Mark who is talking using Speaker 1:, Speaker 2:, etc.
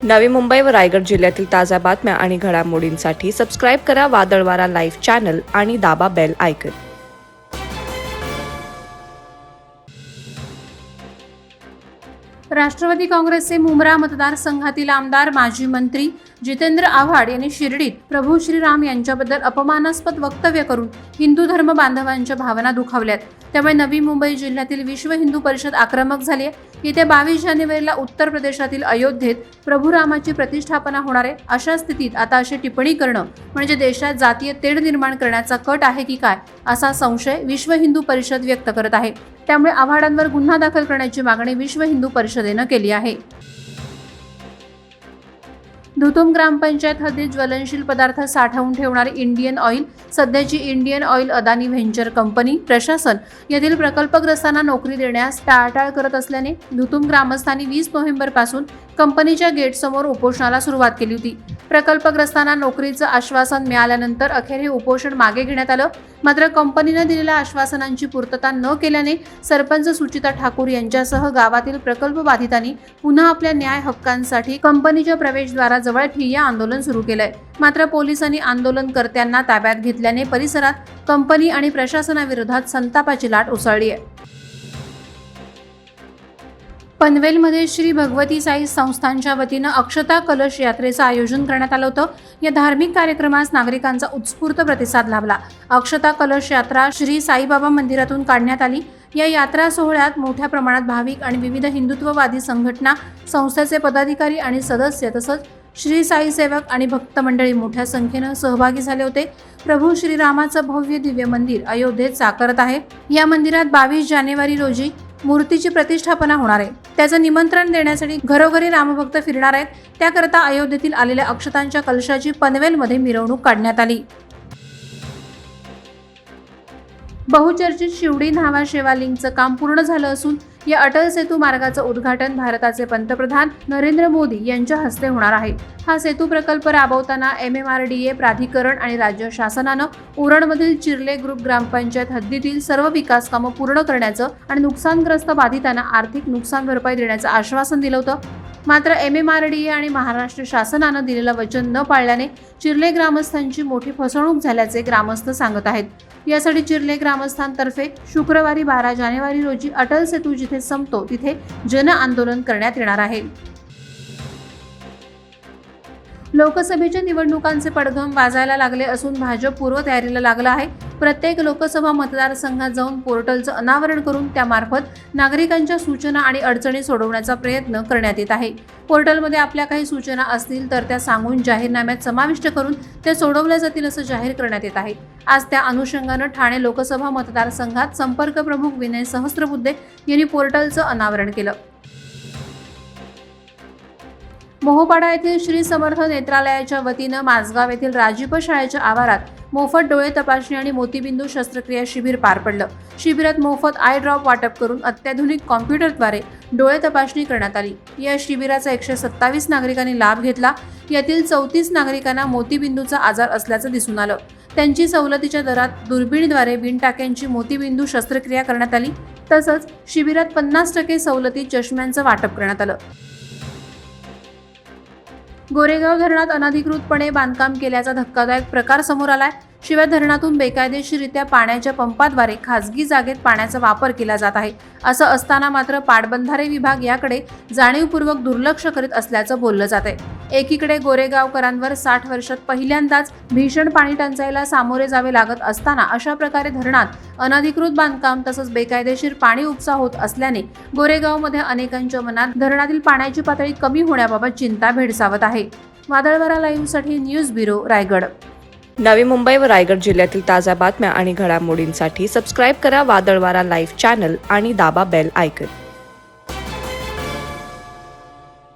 Speaker 1: नवी मुंबई व रायगड जिल्ह्यातील ताज्या बातम्या आणि घडामोडींसाठी सबस्क्राईब करा वादळवारा लाईव्ह चॅनल आणि दाबा बेल आयकॉन.
Speaker 2: राष्ट्रवादी काँग्रेसचे मुंब्रा मतदारसंघातील आमदार माजी मंत्री जितेंद्र आव्हाड यांनी शिर्डीत प्रभू श्रीराम यांच्याबद्दल अपमानास्पद वक्तव्य करून हिंदू धर्म बांधवांच्या भावना दुखावल्यात. त्यामुळे नवी मुंबई जिल्ह्यातील विश्व हिंदू परिषद आक्रमक झाली आहे. येत्या 22 जानेवारीला उत्तर प्रदेशातील अयोध्येत प्रभू रामाची प्रतिष्ठापना होणार आहे. अशा स्थितीत आता अशी टिप्पणी करणं म्हणजे देशात जातीय तेढ निर्माण करण्याचा कट आहे की काय, असा संशय विश्व हिंदू परिषद व्यक्त करत आहे. त्यामुळे आव्हाडांवर गुन्हा दाखल करण्याची मागणी विश्व हिंदू परिषदेनं केली आहे. धुतुम ग्रामपंचायत हद्दीत ज्वलनशील पदार्थ साठवून ठेवणारी इंडियन ऑइल, सध्याची Indian oil Adani venture company, प्रशासन यातील प्रकल्पग्रस्तांना नोकरी देण्यास टाळाटाळ करत असल्याने धुतुम ग्रामस्थांनी 20 नोव्हेंबरपासून कंपनीच्या गेटसमोर उपोषणाला सुरुवात केली होती. प्रकल्पग्रस्तांना नोकरीचं आश्वासन मिळाल्यानंतर अखेर हे उपोषण मागे घेण्यात आलं. मात्र कंपनीनं दिलेल्या आश्वासनांची पूर्तता न केल्याने सरपंच सुचिता ठाकूर यांच्यासह गावातील प्रकल्प बाधितांनी पुन्हा आपल्या न्याय हक्कांसाठी कंपनीच्या प्रवेशद्वाराजवळ ठिय्या आंदोलन सुरू केलंय. मात्र पोलिसांनी आंदोलनकर्त्यांना ताब्यात घेतल्याने परिसरात कंपनी आणि प्रशासनाविरोधात संतापाची लाट उसळली आहे. पनवेलमध्ये श्री भगवती साई संस्थानच्या वतीनं अक्षता कलश यात्रेचं आयोजन करण्यात आलं होतं. या धार्मिक कार्यक्रमास नागरिकांचा उत्स्फूर्त प्रतिसाद लाभला. अक्षता कलश यात्रा श्री साईबाबा मंदिरातून काढण्यात आली. या यात्रा सोहळ्यात मोठ्या प्रमाणात भाविक आणि विविध हिंदुत्ववादी संघटना, संस्थेचे पदाधिकारी आणि सदस्य तसंच श्री साई सेवक आणि भक्त मंडळी मोठ्या संख्येनं सहभागी झाले होते. प्रभू श्रीरामाचं भव्य दिव्य मंदिर अयोध्येत साकारत आहे. या मंदिरात 22 जानेवारी रोजी मूर्तीची प्रतिष्ठापना होणार आहे. त्याचं निमंत्रण देण्यासाठी घरोघरी रामभक्त फिरणार आहेत. त्याकरता अयोध्येतील आलेल्या अक्षतांच्या कलशाची पनवेलमध्ये मिरवणूक काढण्यात आली. बहुचर्चित शिवडी न्हावा शेवा लिंकचं काम पूर्ण झालं असून या अटल सेतू मार्गाचं उद्घाटन भारताचे पंतप्रधान नरेंद्र मोदी यांच्या हस्ते होणार आहे. हा सेतू प्रकल्प राबवताना MMRDA प्राधिकरण आणि राज्य शासनानं उरणमधील चिर्ले ग्रुप ग्रामपंचायत हद्दीतील सर्व विकास कामं पूर्ण करण्याचं आणि नुकसानग्रस्त बाधितांना आर्थिक नुकसान भरपाई देण्याचं आश्वासन दिलं होतं. मात्र MMRDA आणि महाराष्ट्र शासनानं दिलेलं वचन न पाळल्याने चिर्ले ग्रामस्थांची मोठी फसवणूक झाल्याचे ग्रामस्थ सांगत आहेत. यासाठी चिर्ले ग्रामस्थांतर्फे शुक्रवारी 12 जानेवारी रोजी अटल सेतू जिथे संपतो तिथे जन आंदोलन करण्यात येणार आहे. लोकसभेच्या निवडणुकांचे पडघम वाजायला लागले असून भाजप पूर्वतयारीला लागला आहे. प्रत्येक लोकसभा मतदारसंघात जाऊन पोर्टलचं अनावरण करून त्यामार्फत नागरिकांच्या सूचना आणि अडचणी सोडवण्याचा प्रयत्न करण्यात येत आहे. पोर्टलमध्ये आपल्या काही सूचना असतील तर त्या सांगून जाहीरनाम्यात समाविष्ट करून त्या सोडवल्या जातील असं जाहीर करण्यात येत आहे. आज त्या अनुषंगानं ठाणे लोकसभा मतदारसंघात संपर्क प्रमुख विनय सहस्त्रबुद्धे यांनी पोर्टलचं अनावरण केलं. मोहोपाडा येथील श्री समर्थ नेत्रालयाच्या वतीनं माझगाव येथील राजीप शाळेच्या आवारात मोफत डोळे तपासणी आणि मोतीबिंदू शस्त्रक्रिया शिबिर पार पडलं. शिबिरात मोफत आय ड्रॉप वाटप करून अत्याधुनिक कॉम्प्युटरद्वारे डोळे तपासणी करण्यात आली. या शिबिराचा 127 नागरिकांनी लाभ घेतला. यातील 34 नागरिकांना मोतीबिंदूचा आजार असल्याचं दिसून आलं. त्यांची सवलतीच्या दरात दुर्बीणद्वारे बिनटाक्यांची मोतीबिंदू शस्त्रक्रिया करण्यात आली. तसंच शिबिरात 50% सवलतीत चष्म्यांचं वाटप करण्यात आलं. गोरेगाव धरणात अनधिकृतपणे बांधकाम केल्याचा धक्कादायक प्रकार समोर आलाय. शिवाय धरणातून बेकायदेशीररित्या पाण्याच्या पंपाद्वारे खासगी जागेत पाण्याचा वापर केला जात आहे. असं असताना मात्र पाटबंधारे विभाग याकडे जाणीवपूर्वक दुर्लक्ष करीत असल्याचं बोललं जात आहे. एकीकडे गोरेगावकरांवर 60 वर्षात पहिल्यांदाच भीषण पाणी टंचाईला सामोरे जावे लागत असताना अशा प्रकारे धरणात अनधिकृत बांधकाम तसंच बेकायदेशीर पाणी उपसा होत असल्याने गोरेगावमध्ये अनेकांच्या मनात धरणातील पाण्याची पातळी कमी होण्याबाबत चिंता भेडसावत आहे. वादळवारा लाईव्हसाठी न्यूज ब्युरो, रायगड.
Speaker 1: नवी मुंबई व रायगड जिल्ह्यातील ताज्या बातम्या आणि घडामोडींसाठी सबस्क्राईब करा वादळवारा लाईव्ह चॅनल आणि दाबा बेल आयकॉन.